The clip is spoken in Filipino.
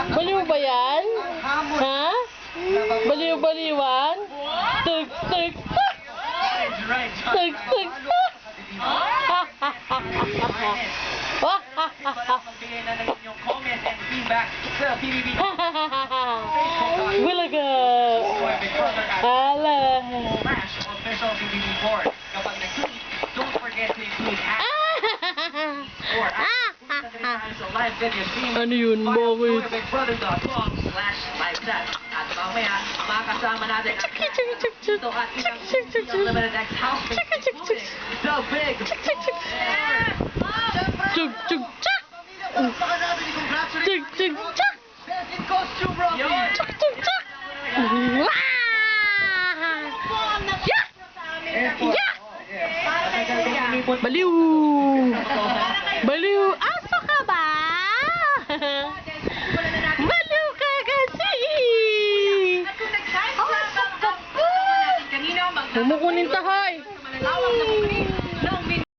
Baliw ba yan? Ha? Baliw-baliwan? Tug, tug, tug! Tug, tug, tug! Bulaga! Hala! Don't forget to include Ano yun? Bakit? BigBrother.com/livechat. At mamaya, makakasama natin ang dito at ilang Limited X House including The Big Chug, chug, chug! Chug, chug, chug! in costume, Rocky! Chug, chug, chug! Wah! Yeah! Yeah! Baliw! Baliw! Aso ka ba? Baliw ka kasi! Humukunin tahay!